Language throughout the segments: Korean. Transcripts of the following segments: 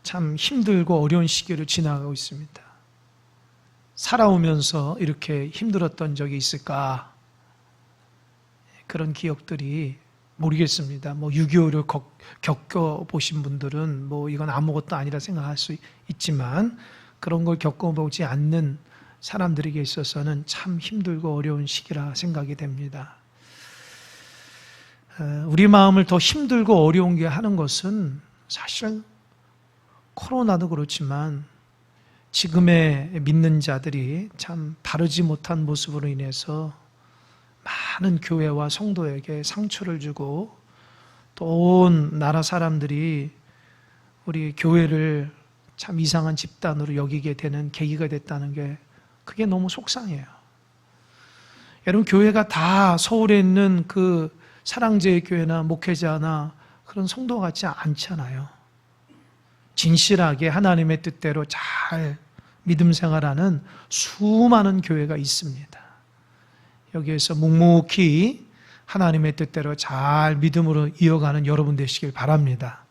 참 힘들고 어려운 시기를 지나가고 있습니다. 살아오면서 이렇게 힘들었던 적이 있을까? 그런 기억들이 모르겠습니다. 6.25를 겪어보신 분들은 이건 아무것도 아니라 생각할 수 있지만 그런 걸 겪어보지 않는 사람들에게 있어서는 참 힘들고 어려운 시기라 생각이 됩니다. 우리 마음을 더 힘들고 어려운게 하는 것은 사실 코로나도 그렇지만 지금의 믿는 자들이 참 바르지 못한 모습으로 인해서 많은 교회와 성도에게 상처를 주고 또 온 나라 사람들이 우리 교회를 참 이상한 집단으로 여기게 되는 계기가 됐다는 게 그게 너무 속상해요. 여러분, 교회가 다 서울에 있는 그 사랑제의 교회나 목회자나 그런 성도 같지 않잖아요. 진실하게 하나님의 뜻대로 잘 믿음 생활하는 수많은 교회가 있습니다. 여기에서 묵묵히 하나님의 뜻대로 잘 믿음으로 이어가는 여러분 되시길 바랍니다.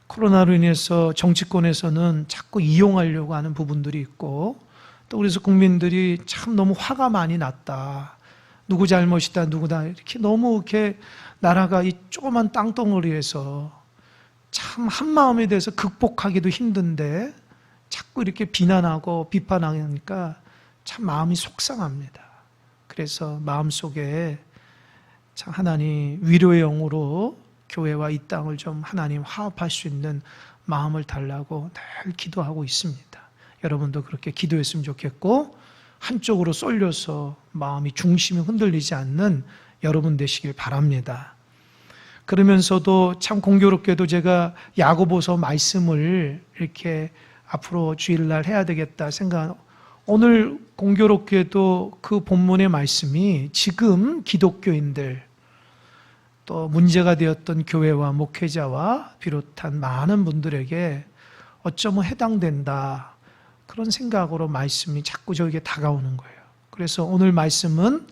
코로나로 인해서 정치권에서는 자꾸 이용하려고 하는 부분들이 있고 또 그래서 국민들이 참 너무 화가 많이 났다. 누구 잘못이다, 누구다. 이렇게 너무 이렇게 나라가 이 조그만 땅덩어리에서 참 한마음에 대해서 극복하기도 힘든데 자꾸 이렇게 비난하고 비판하니까 참 마음이 속상합니다. 그래서 마음속에 참 하나님 위로의 영으로 교회와 이 땅을 좀 하나님 화합할 수 있는 마음을 달라고 늘 기도하고 있습니다. 여러분도 그렇게 기도했으면 좋겠고 한쪽으로 쏠려서 마음이 중심이 흔들리지 않는 여러분 되시길 바랍니다. 그러면서도 참 공교롭게도 제가 야고보서 말씀을 이렇게 앞으로 주일날 해야 되겠다 생각. 오늘 공교롭게도 그 본문의 말씀이 지금 기독교인들 또 문제가 되었던 교회와 목회자와 비롯한 많은 분들에게 어쩌면 해당된다. 그런 생각으로 말씀이 자꾸 저에게 다가오는 거예요. 그래서 오늘 말씀은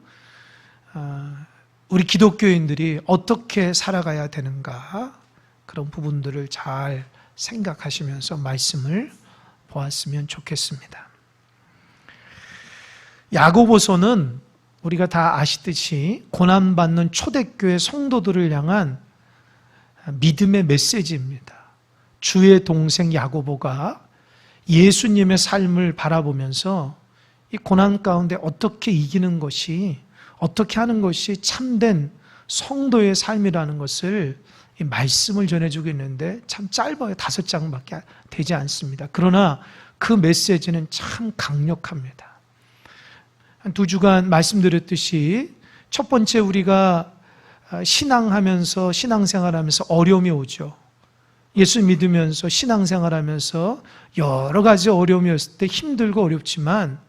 우리 기독교인들이 어떻게 살아가야 되는가 그런 부분들을 잘 생각하시면서 말씀을 보았으면 좋겠습니다. 야고보서는 우리가 다 아시듯이 고난받는 초대교회 성도들을 향한 믿음의 메시지입니다. 주의 동생 야고보가 예수님의 삶을 바라보면서 이 고난 가운데 어떻게 이기는 것이, 어떻게 하는 것이 참된 성도의 삶이라는 것을 이 말씀을 전해주고 있는데 참 짧아요. 5장밖에 되지 않습니다. 그러나 그 메시지는 참 강력합니다. 한 2주간 말씀드렸듯이 첫 번째 우리가 신앙하면서 신앙생활하면서 어려움이 오죠. 예수 믿으면서 신앙생활하면서 여러 가지 어려움이 왔을 때 힘들고 어렵지만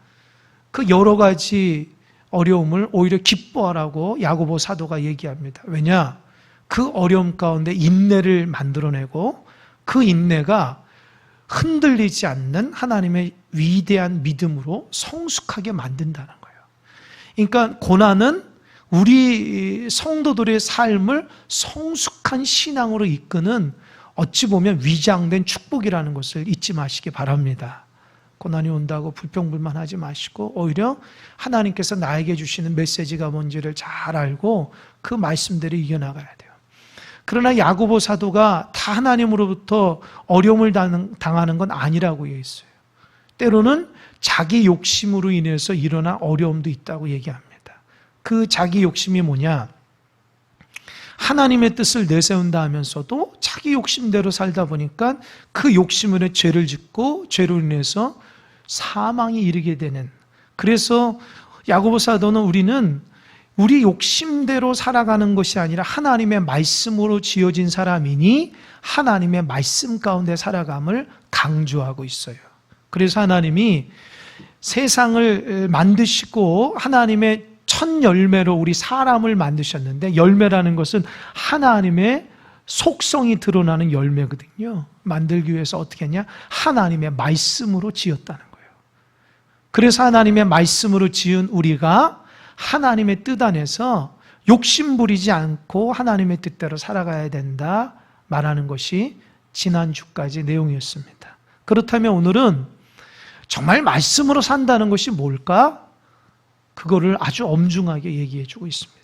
그 여러 가지 어려움을 오히려 기뻐하라고 야고보 사도가 얘기합니다. 왜냐? 그 어려움 가운데 인내를 만들어내고 그 인내가 흔들리지 않는 하나님의 위대한 믿음으로 성숙하게 만든다는 거예요. 그러니까 고난은 우리 성도들의 삶을 성숙한 신앙으로 이끄는 어찌 보면 위장된 축복이라는 것을 잊지 마시기 바랍니다. 고난이 온다고 불평불만하지 마시고 오히려 하나님께서 나에게 주시는 메시지가 뭔지를 잘 알고 그 말씀대로 이겨나가야 돼요. 그러나 야고보 사도가 다 하나님으로부터 어려움을 당하는 건 아니라고 얘기했어요. 때로는 자기 욕심으로 인해서 일어난 어려움도 있다고 얘기합니다. 그 자기 욕심이 뭐냐? 하나님의 뜻을 내세운다 하면서도 자기 욕심대로 살다 보니까 그 욕심으로 죄를 짓고 죄로 인해서 사망에 이르게 되는, 그래서 야고보 사도는 우리는 우리 욕심대로 살아가는 것이 아니라 하나님의 말씀으로 지어진 사람이니 하나님의 말씀 가운데 살아감을 강조하고 있어요. 그래서 하나님이 세상을 만드시고 하나님의 첫 열매로 우리 사람을 만드셨는데, 열매라는 것은 하나님의 속성이 드러나는 열매거든요. 만들기 위해서 어떻게 했냐? 하나님의 말씀으로 지었다는 거예요. 그래서 하나님의 말씀으로 지은 우리가 하나님의 뜻 안에서 욕심 부리지 않고 하나님의 뜻대로 살아가야 된다 말하는 것이 지난주까지 내용이었습니다. 그렇다면 오늘은 정말 말씀으로 산다는 것이 뭘까? 그거를 아주 엄중하게 얘기해 주고 있습니다.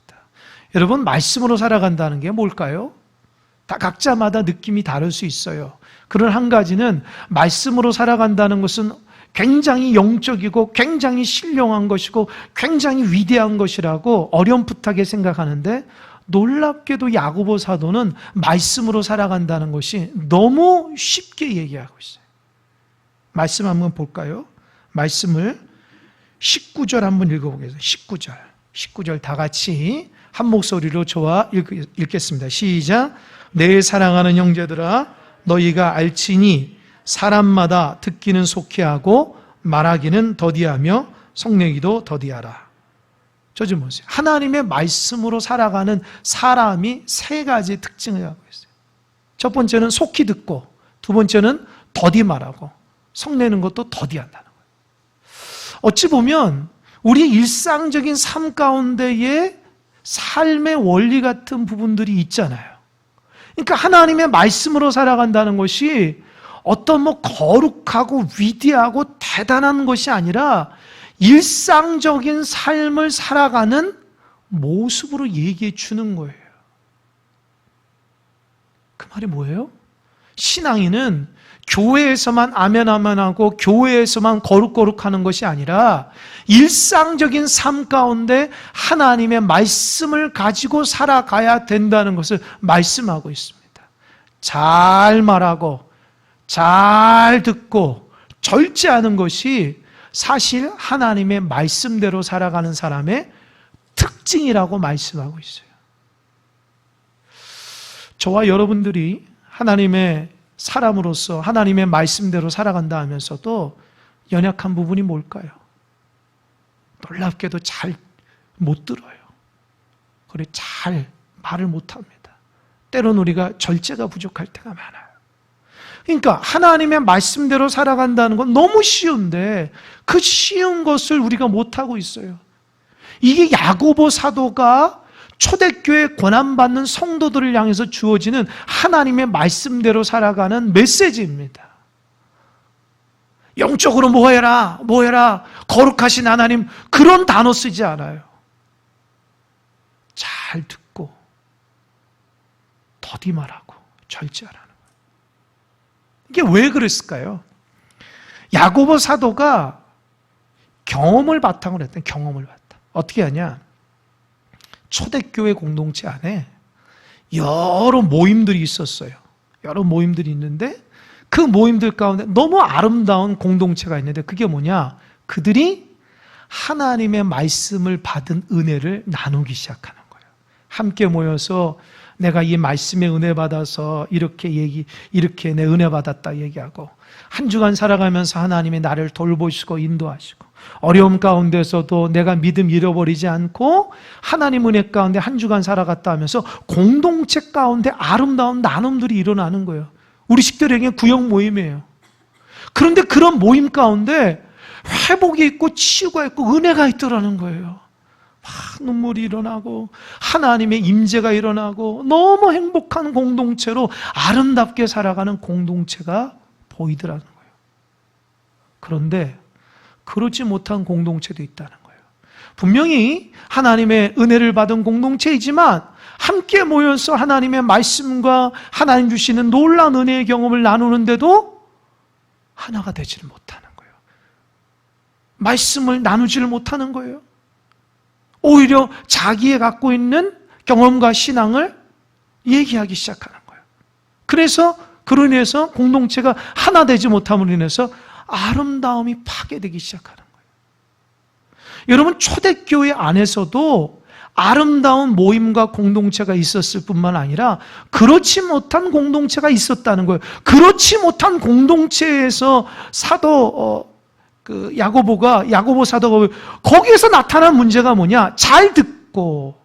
여러분, 말씀으로 살아간다는 게 뭘까요? 다 각자마다 느낌이 다를 수 있어요. 그런 한 가지는 말씀으로 살아간다는 것은 굉장히 영적이고 굉장히 신령한 것이고 굉장히 위대한 것이라고 어렴풋하게 생각하는데, 놀랍게도 야고보 사도는 말씀으로 살아간다는 것이 너무 쉽게 얘기하고 있어요. 말씀 한번 볼까요? 말씀을 19절 한번 읽어보겠습니다. 19절 다 같이 한 목소리로 저와 읽겠습니다. 시작. 내 사랑하는 형제들아, 너희가 알지니 사람마다 듣기는 속히 하고 말하기는 더디하며 성내기도 더디하라. 저 좀 보세요. 하나님의 말씀으로 살아가는 사람이 세 가지 특징을 갖고 있어요. 첫 번째는 속히 듣고, 두 번째는 더디 말하고, 성내는 것도 더디한다는 거예요. 어찌 보면 우리 일상적인 삶 가운데에 삶의 원리 같은 부분들이 있잖아요. 그러니까 하나님의 말씀으로 살아간다는 것이 어떤 거룩하고 위대하고 대단한 것이 아니라 일상적인 삶을 살아가는 모습으로 얘기해 주는 거예요. 그 말이 뭐예요? 신앙인은 교회에서만 아멘 아멘하고 교회에서만 거룩거룩하는 것이 아니라 일상적인 삶 가운데 하나님의 말씀을 가지고 살아가야 된다는 것을 말씀하고 있습니다. 잘 말하고 잘 듣고 절제하는 것이 사실 하나님의 말씀대로 살아가는 사람의 특징이라고 말씀하고 있어요. 저와 여러분들이 하나님의 사람으로서 하나님의 말씀대로 살아간다 하면서도 연약한 부분이 뭘까요? 놀랍게도 잘 못 들어요. 그리고 잘 말을 못합니다. 때로는 우리가 절제가 부족할 때가 많아요. 그러니까 하나님의 말씀대로 살아간다는 건 너무 쉬운데 그 쉬운 것을 우리가 못하고 있어요. 이게 야고보 사도가 초대교회 고난받는 성도들을 향해서 주어지는 하나님의 말씀대로 살아가는 메시지입니다. 영적으로 뭐 해라, 거룩하신 하나님, 그런 단어 쓰지 않아요. 잘 듣고 더디 말하고 절제하라는 거예요. 이게 왜 그랬을까요? 야고보 사도가 경험을 바탕으로 했던 경험을 바탕. 어떻게 하냐? 초대교회 공동체 안에 여러 모임들이 있었어요. 여러 모임들이 있는데 그 모임들 가운데 너무 아름다운 공동체가 있는데 그게 뭐냐? 그들이 하나님의 말씀을 받은 은혜를 나누기 시작하는 거예요. 함께 모여서 내가 이 말씀의 은혜 받아서 이렇게 내 은혜 받았다 얘기하고, 한 주간 살아가면서 하나님이 나를 돌보시고 인도하시고, 어려움 가운데서도 내가 믿음 잃어버리지 않고 하나님 은혜 가운데 한 주간 살아갔다 하면서 공동체 가운데 아름다운 나눔들이 일어나는 거예요. 우리 식들에게 구역 모임이에요. 그런데 그런 모임 가운데 회복이 있고 치유가 있고 은혜가 있더라는 거예요. 눈물이 일어나고 하나님의 임재가 일어나고 너무 행복한 공동체로 아름답게 살아가는 공동체가 보이더라는 거예요. 그런데 그렇지 못한 공동체도 있다는 거예요. 분명히 하나님의 은혜를 받은 공동체이지만 함께 모여서 하나님의 말씀과 하나님 주시는 놀라운 은혜의 경험을 나누는데도 하나가 되지를 못하는 거예요. 말씀을 나누지를 못하는 거예요. 오히려 자기의 갖고 있는 경험과 신앙을 얘기하기 시작하는 거예요. 그래서 그로 인해서 공동체가 하나 되지 못함으로 인해서 아름다움이 파괴되기 시작하는 거예요. 여러분, 초대교회 안에서도 아름다운 모임과 공동체가 있었을 뿐만 아니라 그렇지 못한 공동체가 있었다는 거예요. 그렇지 못한 공동체에서 야고보 사도가 거기에서 나타난 문제가 뭐냐? 잘 듣고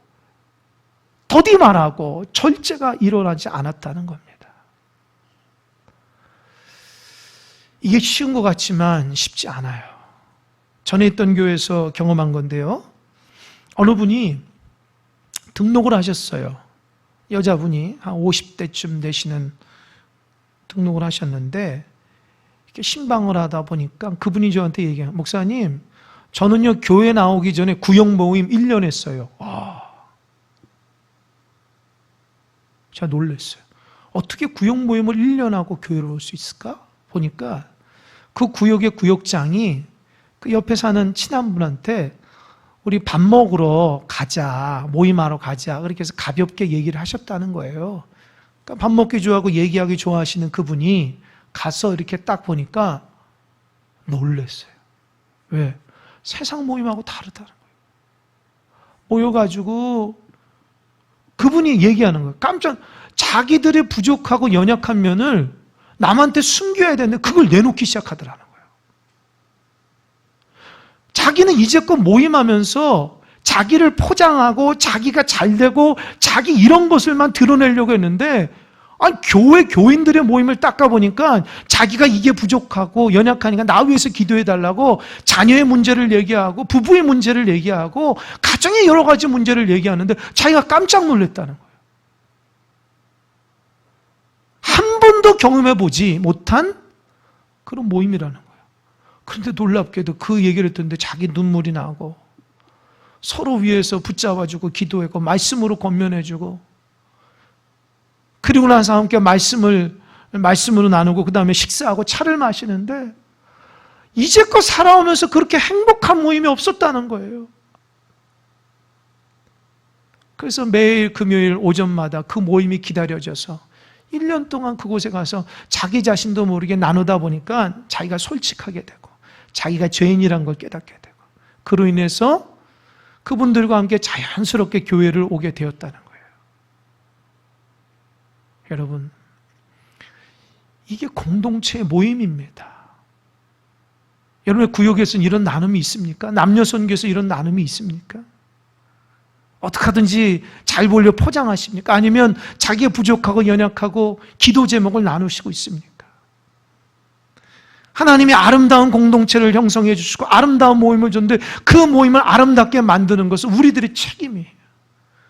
더디 말하고 절제가 일어나지 않았다는 겁니다. 이게 쉬운 것 같지만 쉽지 않아요. 전에 있던 교회에서 경험한 건데요. 어느 분이 등록을 하셨어요. 여자분이 한 50대쯤 되시는 등록을 하셨는데 이렇게 신방을 하다 보니까 그분이 저한테 얘기해요. 목사님, 저는요 교회 나오기 전에 구역 모임 1년 했어요. 제가 놀랐어요. 어떻게 구역 모임을 1년 하고 교회를 올 수 있을까? 보니까 그 구역의 구역장이 그 옆에 사는 친한 분한테 우리 밥 먹으러 가자, 모임하러 가자, 그렇게 해서 가볍게 얘기를 하셨다는 거예요. 그러니까 밥 먹기 좋아하고 얘기하기 좋아하시는 그분이 가서 이렇게 딱 보니까 놀랐어요. 왜? 세상 모임하고 다르다는 거예요. 모여가지고 그분이 얘기하는 거예요. 자기들의 부족하고 연약한 면을 남한테 숨겨야 되는데 그걸 내놓기 시작하더라는 거예요. 자기는 이제껏 모임하면서 자기를 포장하고 자기가 잘되고 자기 이런 것을만 드러내려고 했는데 교회 교인들의 모임을 닦아보니까 자기가 이게 부족하고 연약하니까 나 위해서 기도해달라고 자녀의 문제를 얘기하고 부부의 문제를 얘기하고 가정의 여러 가지 문제를 얘기하는데 자기가 깜짝 놀랐다는 거예요. 한 번도 경험해보지 못한 그런 모임이라는 거예요. 그런데 놀랍게도 그 얘기를 듣는데 자기 눈물이 나고 서로 위해서 붙잡아주고 기도하고 말씀으로 권면해주고 그리고 나서 함께 말씀으로 나누고 그 다음에 식사하고 차를 마시는데 이제껏 살아오면서 그렇게 행복한 모임이 없었다는 거예요. 그래서 매일 금요일 오전마다 그 모임이 기다려져서 1년 동안 그곳에 가서 자기 자신도 모르게 나누다 보니까 자기가 솔직하게 되고 자기가 죄인이란 걸 깨닫게 되고 그로 인해서 그분들과 함께 자연스럽게 교회를 오게 되었다는 거예요. 여러분, 이게 공동체의 모임입니다. 여러분의 구역에서는 이런 나눔이 있습니까? 남녀 선교에서 이런 나눔이 있습니까? 어떻게 하든지 잘 보려 포장하십니까? 아니면 자기의 부족하고 연약하고 기도 제목을 나누시고 있습니까? 하나님이 아름다운 공동체를 형성해 주시고 아름다운 모임을 줬는데 그 모임을 아름답게 만드는 것은 우리들의 책임이에요.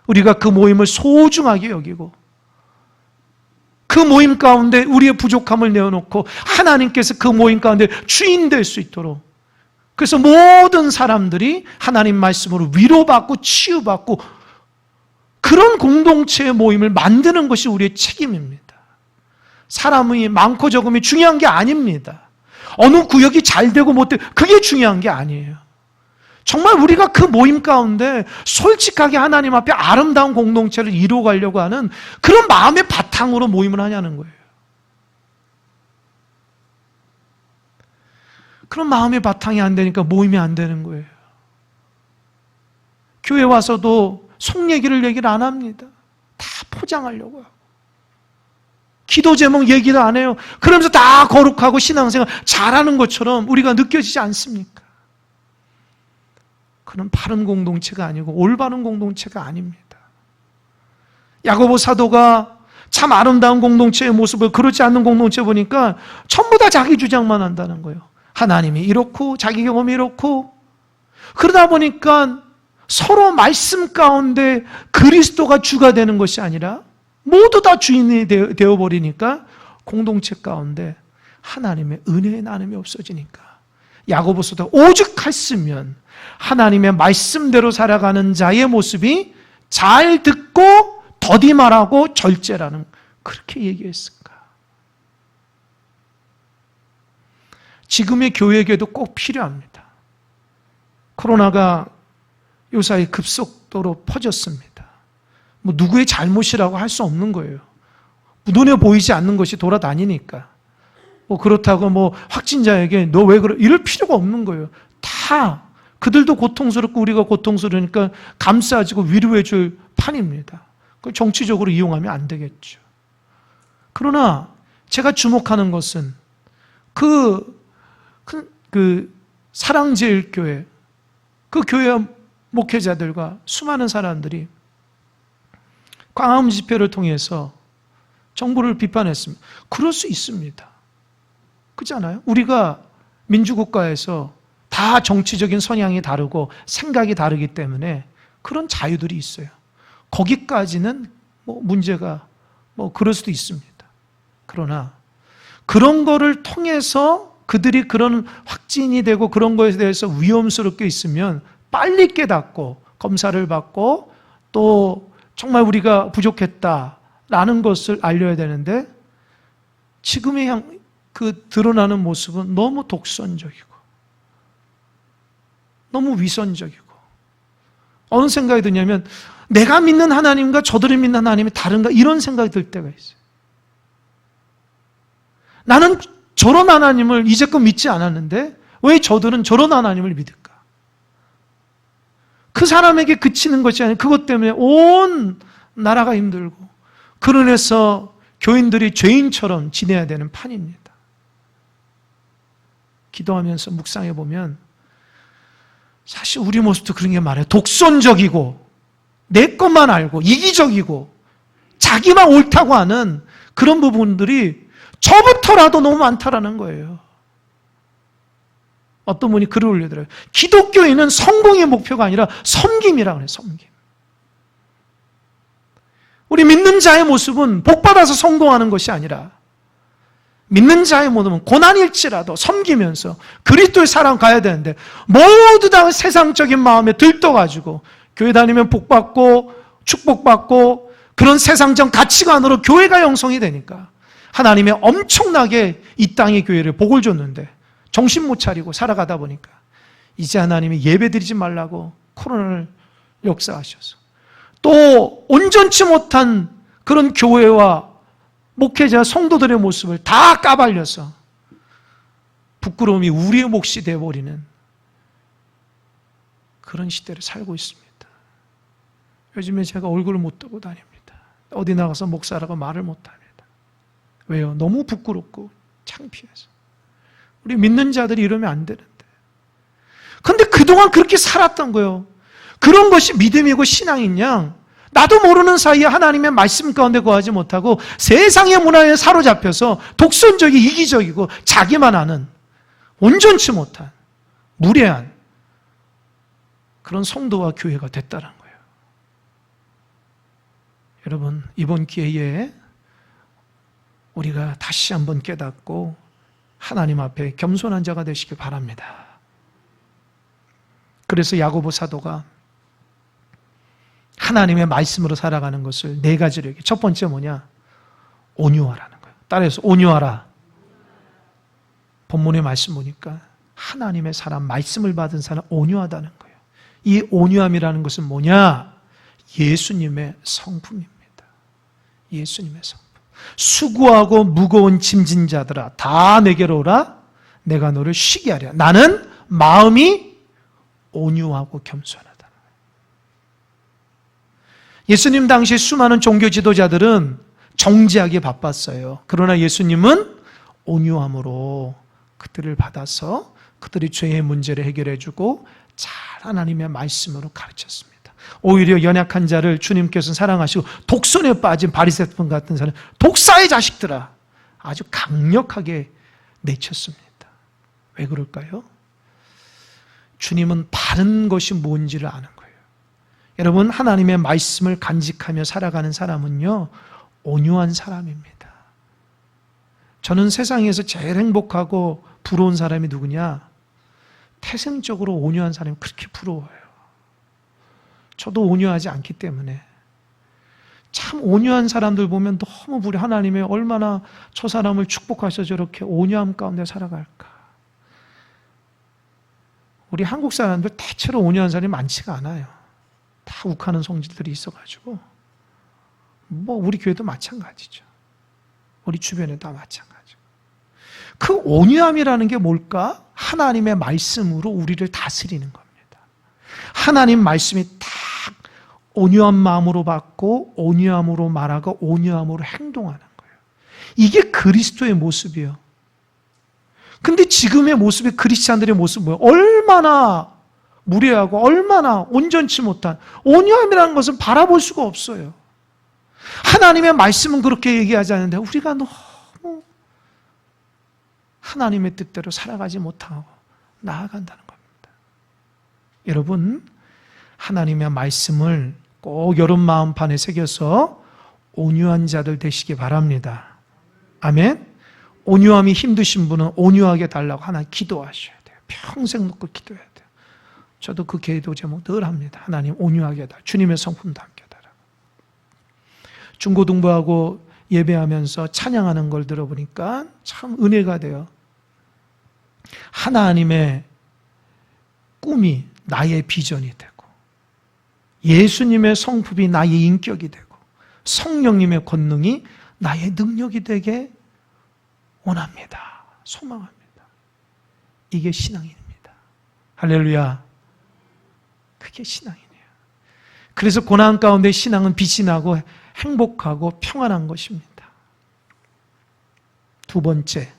우리가 그 모임을 소중하게 여기고 그 모임 가운데 우리의 부족함을 내어놓고 하나님께서 그 모임 가운데 주인 될 수 있도록 그래서 모든 사람들이 하나님 말씀으로 위로받고 치유받고 그런 공동체의 모임을 만드는 것이 우리의 책임입니다. 사람이 많고 적음이 중요한 게 아닙니다. 어느 구역이 잘 되고 못 되고 그게 중요한 게 아니에요. 정말 우리가 그 모임 가운데 솔직하게 하나님 앞에 아름다운 공동체를 이루어가려고 하는 그런 마음의 바탕으로 모임을 하냐는 거예요. 그런 마음의 바탕이 안 되니까 모임이 안 되는 거예요. 교회 와서도 속 얘기를 안 합니다. 다 포장하려고 하고. 기도 제목 얘기를 안 해요. 그러면서 다 거룩하고 신앙생활 잘하는 것처럼 우리가 느껴지지 않습니까? 그런 바른 공동체가 아니고 올바른 공동체가 아닙니다. 야고보 사도가 참 아름다운 공동체의 모습을 그렇지 않는 공동체 보니까 전부 다 자기 주장만 한다는 거예요. 하나님이 이렇고 자기 경험이 이렇고 그러다 보니까 서로 말씀 가운데 그리스도가 주가 되는 것이 아니라 모두 다 주인이 되어버리니까 공동체 가운데 하나님의 은혜의 나눔이 없어지니까 야고보서도 오죽했으면 하나님의 말씀대로 살아가는 자의 모습이 잘 듣고 더디 말하고 절제라는 그렇게 얘기했을까? 지금의 교회에게도 꼭 필요합니다. 코로나가 요사이 급속도로 퍼졌습니다. 뭐 누구의 잘못이라고 할 수 없는 거예요. 눈에 보이지 않는 것이 돌아다니니까. 뭐 그렇다고 뭐 확진자에게 너 왜 그래? 이럴 필요가 없는 거예요. 다 그들도 고통스럽고 우리가 고통스러우니까 감싸주고 위로해 줄 판입니다. 그걸 정치적으로 이용하면 안 되겠죠. 그러나 제가 주목하는 것은 그 사랑제일교회 그 교회 목회자들과 수많은 사람들이 광화문 집회를 통해서 정부를 비판했습니다. 그럴 수 있습니다. 그렇잖아요? 우리가 민주국가에서 다 정치적인 성향이 다르고 생각이 다르기 때문에 그런 자유들이 있어요. 거기까지는 뭐 문제가 뭐 그럴 수도 있습니다. 그러나 그런 거를 통해서 그들이 그런 확진이 되고 그런 거에 대해서 위험스럽게 있으면 빨리 깨닫고 검사를 받고 또 정말 우리가 부족했다라는 것을 알려야 되는데 지금의 그 드러나는 모습은 너무 독선적이고 너무 위선적이고 어느 생각이 드냐면 내가 믿는 하나님과 저들이 믿는 하나님이 다른가 이런 생각이 들 때가 있어요. 나는 저런 하나님을 이제껏 믿지 않았는데 왜 저들은 저런 하나님을 믿을까? 그 사람에게 그치는 것이 아니라 그것 때문에 온 나라가 힘들고 그런해서 교인들이 죄인처럼 지내야 되는 판입니다. 기도하면서 묵상해 보면 사실 우리 모습도 그런 게 많아요. 독선적이고 내 것만 알고 이기적이고 자기만 옳다고 하는 그런 부분들이 저부터라도 너무 많다라는 거예요. 어떤 분이 글을 올려드려요. 기독교인은 성공의 목표가 아니라 섬김이라고 해요. 섬김. 우리 믿는 자의 모습은 복받아서 성공하는 것이 아니라 믿는 자의 모습은 고난일지라도 섬기면서 그리스도의 사랑 가야 되는데 모두 다 세상적인 마음에 들떠가지고 교회 다니면 복받고 축복받고 그런 세상적 가치관으로 교회가 형성이 되니까 하나님이 엄청나게 이 땅의 교회를 복을 줬는데 정신 못 차리고 살아가다 보니까 이제 하나님이 예배드리지 말라고 코로나를 역사하셔서 또 온전치 못한 그런 교회와 목회자 성도들의 모습을 다 까발려서 부끄러움이 우리의 몫이 되어버리는 그런 시대를 살고 있습니다. 요즘에 제가 얼굴을 못 들고 다닙니다. 어디 나가서 목사라고 말을 못합니다. 왜요? 너무 부끄럽고 창피해서. 우리 믿는 자들이 이러면 안 되는데. 근데 그동안 그렇게 살았던 거예요. 그런 것이 믿음이고 신앙인 양 나도 모르는 사이에 하나님의 말씀 가운데 거하지 못하고 세상의 문화에 사로잡혀서 독선적이고 이기적이고 자기만 아는 온전치 못한 무례한 그런 성도와 교회가 됐다는 거예요. 여러분 이번 기회에 우리가 다시 한번 깨닫고 하나님 앞에 겸손한 자가 되시길 바랍니다. 그래서 야고보 사도가 하나님의 말씀으로 살아가는 것을 네 가지로 얘기해요. 첫 번째 뭐냐? 온유하라는 거예요. 따라해서 온유하라. 본문의 말씀 보니까 하나님의 사람, 말씀을 받은 사람 온유하다는 거예요. 이 온유함이라는 것은 뭐냐? 예수님의 성품입니다. 예수님의 성품. 수고하고 무거운 짐진 자들아 다 내게로 오라. 내가 너를 쉬게 하리라. 나는 마음이 온유하고 겸손하다. 예수님 당시 수많은 종교 지도자들은 정죄하기에 바빴어요. 그러나 예수님은 온유함으로 그들을 받아서 그들의 죄의 문제를 해결해주고 잘 하나님의 말씀으로 가르쳤습니다. 오히려 연약한 자를 주님께서는 사랑하시고 독선에 빠진 바리새분 같은 사람 독사의 자식들아 아주 강력하게 내쳤습니다. 왜 그럴까요? 주님은 바른 것이 뭔지를 아는 거예요. 여러분 하나님의 말씀을 간직하며 살아가는 사람은요 온유한 사람입니다. 저는 세상에서 제일 행복하고 부러운 사람이 누구냐? 태생적으로 온유한 사람이 그렇게 부러워요. 저도 온유하지 않기 때문에 참 온유한 사람들 보면 너무 우리 하나님이 얼마나 저 사람을 축복하셔서 저렇게 온유함 가운데 살아갈까. 우리 한국 사람들 대체로 온유한 사람이 많지가 않아요. 다 욱하는 성질들이 있어가지고 우리 교회도 마찬가지죠. 우리 주변에 다 마찬가지고. 그 온유함이라는 게 뭘까? 하나님의 말씀으로 우리를 다스리는 겁니다. 하나님 말씀이 딱 온유한 마음으로 받고 온유함으로 말하고 온유함으로 행동하는 거예요. 이게 그리스도의 모습이에요. 근데 지금의 모습이 크리스찬들의 모습은 뭐예요? 얼마나 무례하고 얼마나 온전치 못한 온유함이라는 것은 바라볼 수가 없어요. 하나님의 말씀은 그렇게 얘기하지 않는데 우리가 너무 하나님의 뜻대로 살아가지 못하고 나아간다는 겁니다. 여러분 하나님의 말씀을 꼭 여러분 마음판에 새겨서 온유한 자들 되시기 바랍니다. 아멘. 온유함이 힘드신 분은 온유하게 달라고 하나님 기도하셔야 돼요. 평생 놓고 기도해야 돼요. 저도 그 기도 제목 늘 합니다. 하나님 온유하게 해달라. 주님의 성품 담게 해달라. 중고등부하고 예배하면서 찬양하는 걸 들어보니까 참 은혜가 돼요. 하나님의 꿈이 나의 비전이 되고 예수님의 성품이 나의 인격이 되고 성령님의 권능이 나의 능력이 되게 원합니다. 소망합니다. 이게 신앙인입니다. 할렐루야. 그게 신앙이네요. 그래서 고난 가운데 신앙은 빛이 나고 행복하고 평안한 것입니다. 두 번째,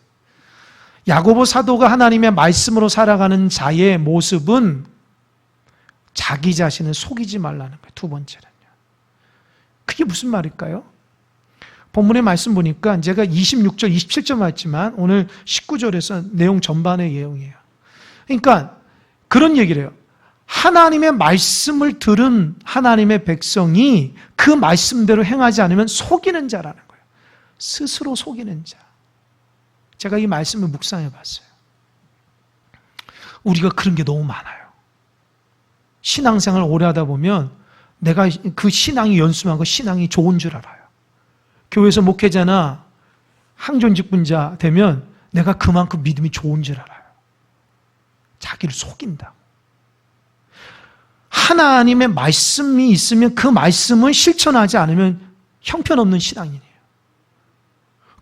야고보 사도가 하나님의 말씀으로 살아가는 자의 모습은 자기 자신을 속이지 말라는 거예요. 두 번째는요. 그게 무슨 말일까요? 본문의 말씀 보니까 제가 26절, 27절 말했지만 오늘 19절에서 내용 전반의 내용이에요. 그러니까 그런 얘기를 해요. 하나님의 말씀을 들은 하나님의 백성이 그 말씀대로 행하지 않으면 속이는 자라는 거예요. 스스로 속이는 자. 제가 이 말씀을 묵상해 봤어요. 우리가 그런 게 너무 많아요. 신앙생활 오래 하다 보면 내가 그 신앙이 연수하고 신앙이 좋은 줄 알아요. 교회에서 목회자나 항존직분자 되면 내가 그만큼 믿음이 좋은 줄 알아요. 자기를 속인다. 하나님의 말씀이 있으면 그 말씀을 실천하지 않으면 형편없는 신앙이에요.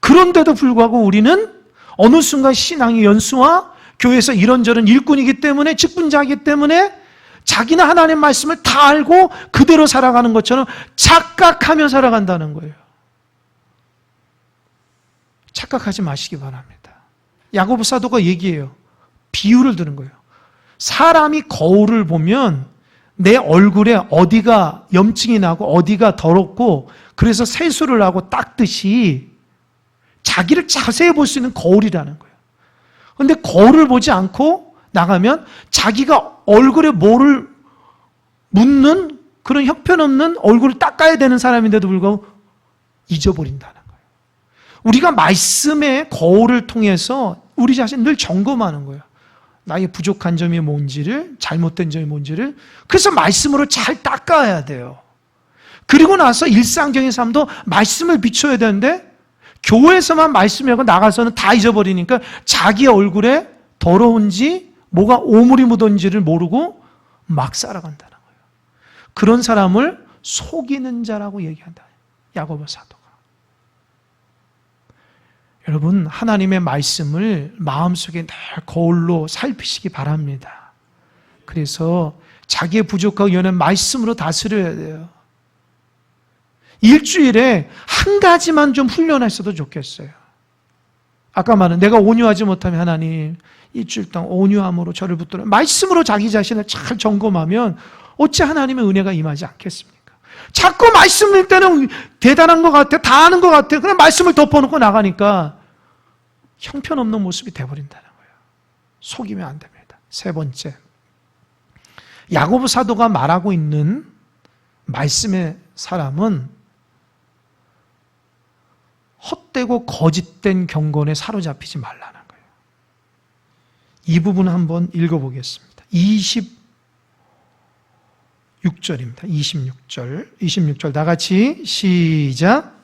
그런데도 불구하고 우리는 어느 순간 신앙의 연수와 교회에서 이런저런 일꾼이기 때문에 직분자이기 때문에 자기는 하나님의 말씀을 다 알고 그대로 살아가는 것처럼 착각하며 살아간다는 거예요. 착각하지 마시기 바랍니다. 야고보 사도가 얘기해요. 비유를 드는 거예요. 사람이 거울을 보면 내 얼굴에 어디가 염증이 나고 어디가 더럽고 그래서 세수를 하고 닦듯이 자기를 자세히 볼 수 있는 거울이라는 거예요. 그런데 거울을 보지 않고 나가면 자기가 얼굴에 뭐를 묻는 그런 형편없는 얼굴을 닦아야 되는 사람인데도 불구하고 잊어버린다는 거예요. 우리가 말씀의 거울을 통해서 우리 자신 늘 점검하는 거예요. 나의 부족한 점이 뭔지를, 잘못된 점이 뭔지를. 그래서 말씀으로 잘 닦아야 돼요. 그리고 나서 일상적인 삶도 말씀을 비춰야 되는데 교회에서만 말씀하고 나가서는 다 잊어버리니까 자기 얼굴에 더러운지 뭐가 오물이 묻은지를 모르고 막 살아간다는 거예요. 그런 사람을 속이는 자라고 얘기한다. 야고보 사도가. 여러분, 하나님의 말씀을 마음속에 늘 거울로 살피시기 바랍니다. 그래서 자기의 부족하고 연한 말씀으로 다스려야 돼요. 일주일에 한 가지만 좀 훈련했어도 좋겠어요. 아까 말한 내가 온유하지 못하면 하나님 일주일 동안 온유함으로 저를 붙들어 말씀으로 자기 자신을 잘 점검하면 어찌 하나님의 은혜가 임하지 않겠습니까? 자꾸 말씀 읽을 때는 대단한 것 같아, 다 아는 것 같아. 그냥 말씀을 덮어놓고 나가니까 형편없는 모습이 돼버린다는 거예요. 속이면 안 됩니다. 세 번째, 야고보 사도가 말하고 있는 말씀의 사람은 헛되고 거짓된 경건에 사로잡히지 말라는 거예요. 이 부분 한번 읽어보겠습니다. 26절입니다. 26절 다 같이 시작.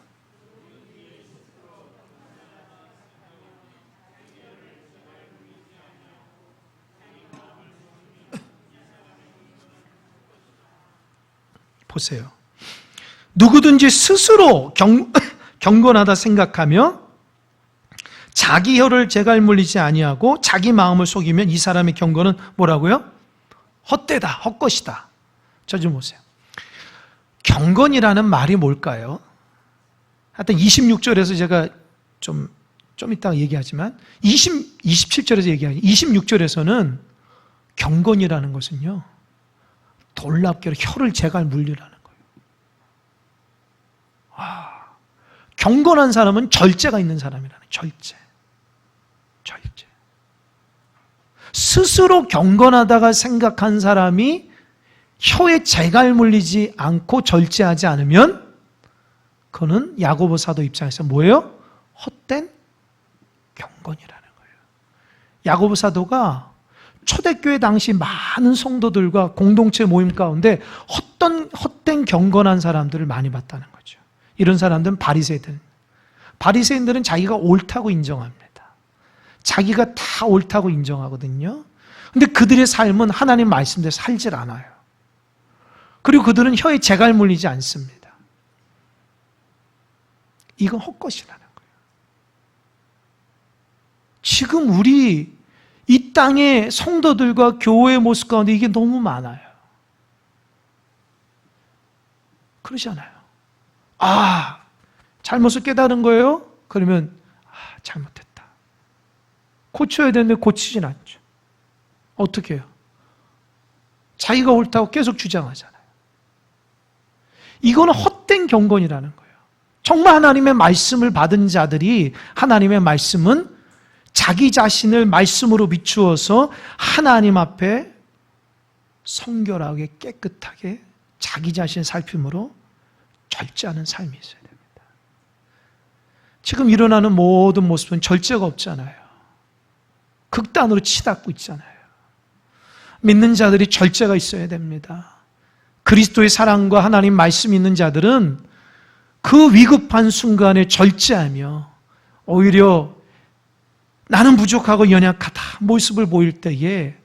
보세요. 누구든지 스스로 경건하다 생각하며 자기 혀를 재갈 물리지 아니하고 자기 마음을 속이면 이 사람의 경건은 뭐라고요? 헛되다, 헛것이다. 저 좀 보세요. 경건이라는 말이 뭘까요? 하여튼 26절에서 제가 좀 이따가 얘기하지만 27절에서 얘기하지 26절에서는 경건이라는 것은요, 놀랍게도 혀를 재갈 물리라는 거예요. 경건한 사람은 절제가 있는 사람이라는 절제. 스스로 경건하다가 생각한 사람이 혀에 재갈 물리지 않고 절제하지 않으면 그거는 야고보 사도 입장에서 뭐예요? 헛된 경건이라는 거예요. 야고보 사도가 초대교회 당시 많은 성도들과 공동체 모임 가운데 헛된 경건한 사람들을 많이 봤다는 거죠. 이런 사람들은 바리새인들. 바리새인들은 자기가 옳다고 인정합니다. 자기가 다 옳다고 인정하거든요. 근데 그들의 삶은 하나님 말씀대로 살질 않아요. 그리고 그들은 혀에 재갈 물리지 않습니다. 이건 헛것이라는 거예요. 지금 우리 이 땅의 성도들과 교회의 모습 가운데 이게 너무 많아요. 그러잖아요. 잘못을 깨달은 거예요? 그러면 잘못했다. 고쳐야 되는데 고치진 않죠. 어떻게 해요? 자기가 옳다고 계속 주장하잖아요. 이거는 헛된 경건이라는 거예요. 정말 하나님의 말씀을 받은 자들이 하나님의 말씀은 자기 자신을 말씀으로 비추어서 하나님 앞에 성결하게 깨끗하게 자기 자신을 살핌으로 절제하는 삶이 있어야 됩니다. 지금 일어나는 모든 모습은 절제가 없잖아요. 극단으로 치닫고 있잖아요. 믿는 자들이 절제가 있어야 됩니다. 그리스도의 사랑과 하나님 말씀이 있는 자들은 그 위급한 순간에 절제하며 오히려 나는 부족하고 연약하다 모습을 보일 때에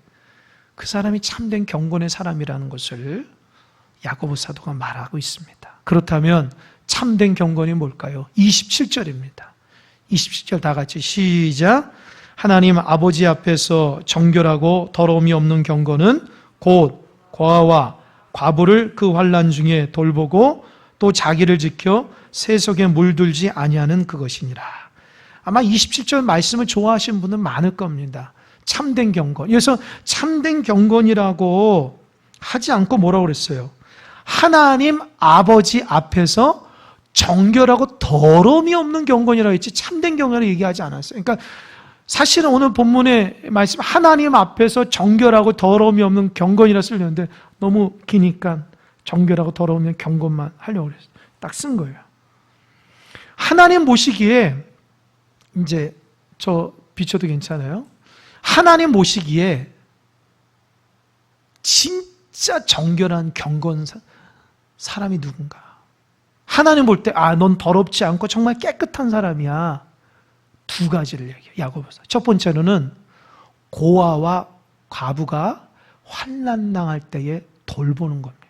그 사람이 참된 경건의 사람이라는 것을 야고보 사도가 말하고 있습니다. 그렇다면 참된 경건이 뭘까요? 27절입니다. 27절 다 같이 시작. 하나님 아버지 앞에서 정결하고 더러움이 없는 경건은 곧 고아와 과부를 그 환난 중에 돌보고 또 자기를 지켜 세속에 물들지 아니하는 그것이니라. 아마 27절 말씀을 좋아하시는 분은 많을 겁니다. 참된 경건. 그래서 참된 경건이라고 하지 않고 뭐라고 그랬어요? 하나님 아버지 앞에서 정결하고 더러움이 없는 경건이라고 했지 참된 경건을 얘기하지 않았어요. 그러니까 사실은 오늘 본문의 말씀 하나님 앞에서 정결하고 더러움이 없는 경건이라 쓰려는데 너무 기니까 정결하고 더러움이 없는 경건만 하려고 그랬어요. 딱 쓴 거예요. 하나님 보시기에 이제 저 비춰도 괜찮아요? 하나님 보시기에 진짜 정결한 경건 사람이 누군가? 하나님 볼 때 넌 더럽지 않고 정말 깨끗한 사람이야. 두 가지를 얘기해요. 야고보서. 첫 번째로는 고아와 과부가 환난당할 때에 돌보는 겁니다.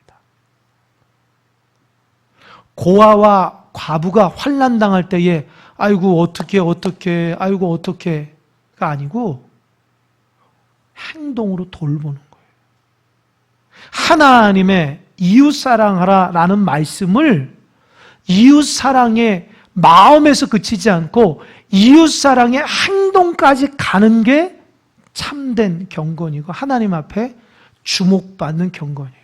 고아와 과부가 환난당할 때에 아이고 어떻게가 아니고 행동으로 돌보는 거예요. 하나님의 이웃사랑하라라는 말씀을 이웃사랑의 마음에서 그치지 않고 이웃사랑의 행동까지 가는 게 참된 경건이고 하나님 앞에 주목받는 경건이에요.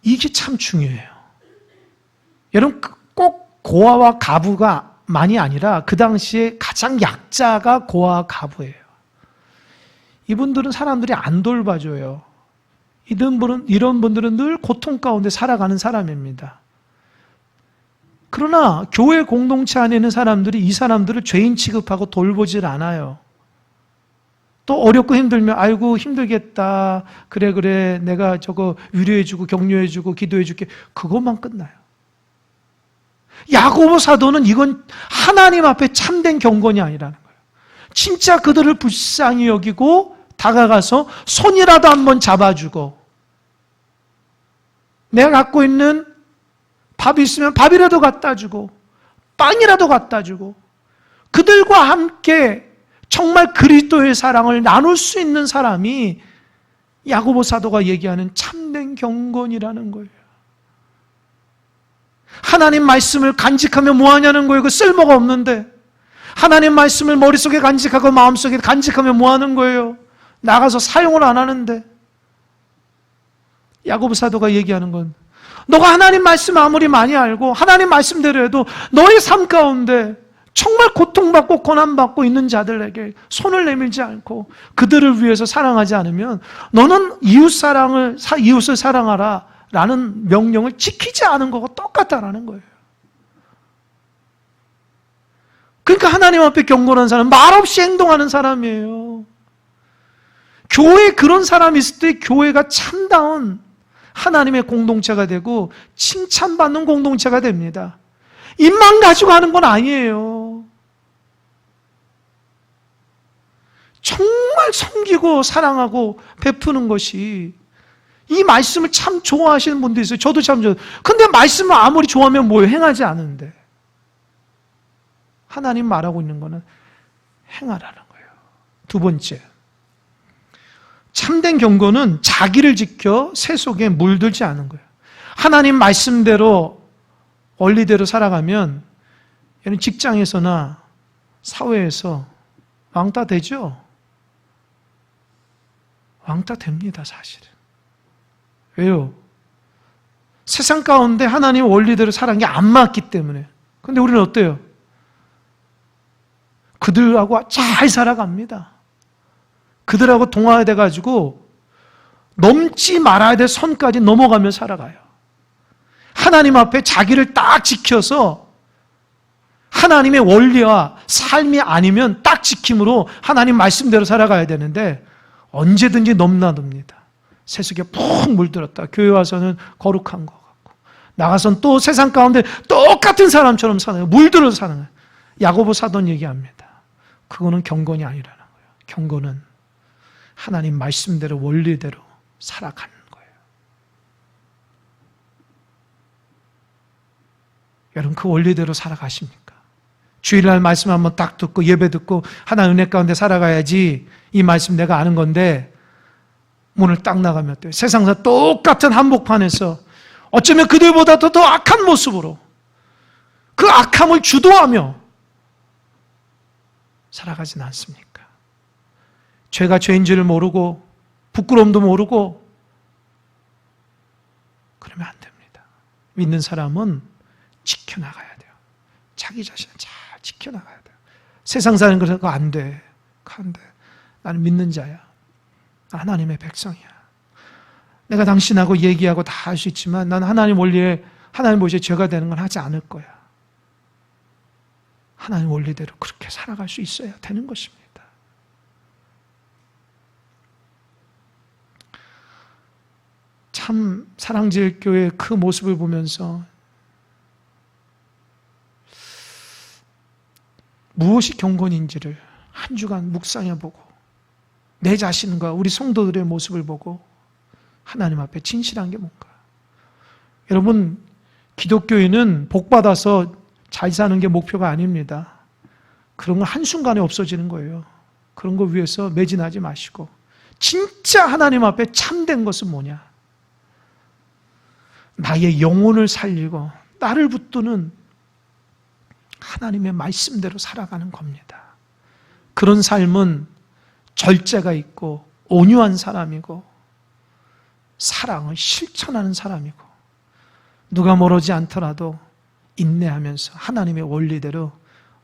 이게 참 중요해요. 여러분 꼭 고아와 과부가 만이 아니라 그 당시에 가장 약자가 고아와 과부예요. 이분들은 사람들이 안 돌봐줘요. 이런 분들은 늘 고통 가운데 살아가는 사람입니다. 그러나 교회 공동체 안에 있는 사람들이 이 사람들을 죄인 취급하고 돌보질 않아요. 또 어렵고 힘들면 아이고 힘들겠다. 그래 내가 저거 위로해주고 격려해주고 기도해줄게. 그것만 끝나요. 야고보 사도는 이건 하나님 앞에 참된 경건이 아니라는 거예요. 진짜 그들을 불쌍히 여기고 다가가서 손이라도 한번 잡아주고 내가 갖고 있는 밥이 있으면 밥이라도 갖다 주고 빵이라도 갖다 주고 그들과 함께 정말 그리스도의 사랑을 나눌 수 있는 사람이 야고보 사도가 얘기하는 참된 경건이라는 거예요. 하나님 말씀을 간직하면 뭐하냐는 거예요. 그 쓸모가 없는데 하나님 말씀을 머릿속에 간직하고 마음속에 간직하면 뭐하는 거예요. 나가서 사용을 안 하는데 야고보 사도가 얘기하는 건 너가 하나님 말씀 아무리 많이 알고 하나님 말씀대로 해도 너의 삶 가운데 정말 고통받고 고난받고 있는 자들에게 손을 내밀지 않고 그들을 위해서 사랑하지 않으면 너는 이웃을 사랑하라 라는 명령을 지키지 않은 거고 똑같다라는 거예요. 그러니까 하나님 앞에 경건한 사람, 말없이 행동하는 사람이에요. 교회에 그런 사람이 있을 때 교회가 참다운 하나님의 공동체가 되고 칭찬받는 공동체가 됩니다. 입만 가지고 하는 건 아니에요. 정말 섬기고 사랑하고 베푸는 것이, 이 말씀을 참 좋아하시는 분도 있어요. 저도 참 좋아해요. 근데 말씀을 아무리 좋아하면 뭐예요? 행하지 않는데. 하나님 말하고 있는 거는 행하라는 거예요. 두 번째, 참된 경건은 자기를 지켜 새 속에 물들지 않은 거예요. 하나님 말씀대로 원리대로 살아가면 얘는 직장에서나 사회에서 왕따 되죠? 왕따 됩니다, 사실은. 왜요? 세상 가운데 하나님 원리대로 살아간 게 안 맞기 때문에. 근데 우리는 어때요? 그들하고 잘 살아갑니다. 그들하고 동화돼가지고 넘지 말아야 될 선까지 넘어가며 살아가요. 하나님 앞에 자기를 딱 지켜서 하나님의 원리와 삶이 아니면 딱 지킴으로 하나님 말씀대로 살아가야 되는데 언제든지 넘나듭니다. 세속에 푹 물들었다. 교회 와서는 거룩한 것 같고 나가서는 또 세상 가운데 똑같은 사람처럼 사는 거예요. 물들어서 사는 거예요. 야고보 사도는 얘기합니다. 그거는 경건이 아니라는 거예요. 경건은 하나님 말씀대로 원리대로 살아가는 거예요. 여러분, 그 원리대로 살아가십니까? 주일날 말씀 한번 딱 듣고 예배 듣고 하나님 은혜 가운데 살아가야지, 이 말씀 내가 아는 건데 문을 딱 나가면 어때요? 세상사 똑같은 한복판에서 어쩌면 그들보다 더 악한 모습으로 그 악함을 주도하며 살아가진 않습니까? 죄가 죄인지를 모르고 부끄러움도 모르고 그러면 안 됩니다. 믿는 사람은 지켜나가야 돼요. 자기 자신을 잘 지켜나가야 돼요. 세상 사는 그거 안 돼. 안 돼. 나는 믿는 자야. 하나님의 백성이야. 내가 당신하고 얘기하고 다 할 수 있지만 난 하나님 원리에, 하나님 보시기에 죄가 되는 건 하지 않을 거야. 하나님 원리대로 그렇게 살아갈 수 있어야 되는 것입니다. 참 사랑제일교회의 그 모습을 보면서 무엇이 경건인지를 한 주간 묵상해보고 내 자신과 우리 성도들의 모습을 보고 하나님 앞에 진실한 게 뭔가. 여러분, 기독교인은 복받아서 잘 사는 게 목표가 아닙니다. 그런 건 한순간에 없어지는 거예요. 그런 거 위해서 매진하지 마시고 진짜 하나님 앞에 참된 것은 뭐냐? 나의 영혼을 살리고 나를 붙드는 하나님의 말씀대로 살아가는 겁니다. 그런 삶은 절제가 있고 온유한 사람이고 사랑을 실천하는 사람이고 누가 멀어지 않더라도 인내하면서 하나님의 원리대로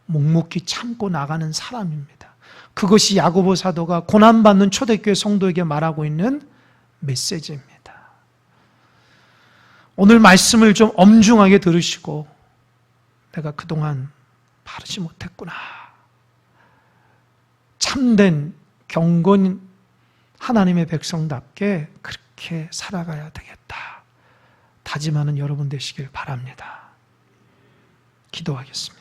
묵묵히 참고 나가는 사람입니다. 그것이 야고보 사도가 고난받는 초대교회 성도에게 말하고 있는 메시지입니다. 오늘 말씀을 좀 엄중하게 들으시고 내가 그동안 바르지 못했구나. 참된 경건 하나님의 백성답게 그렇게 살아가야 되겠다. 다짐하는 여러분 되시길 바랍니다. 기도하겠습니다.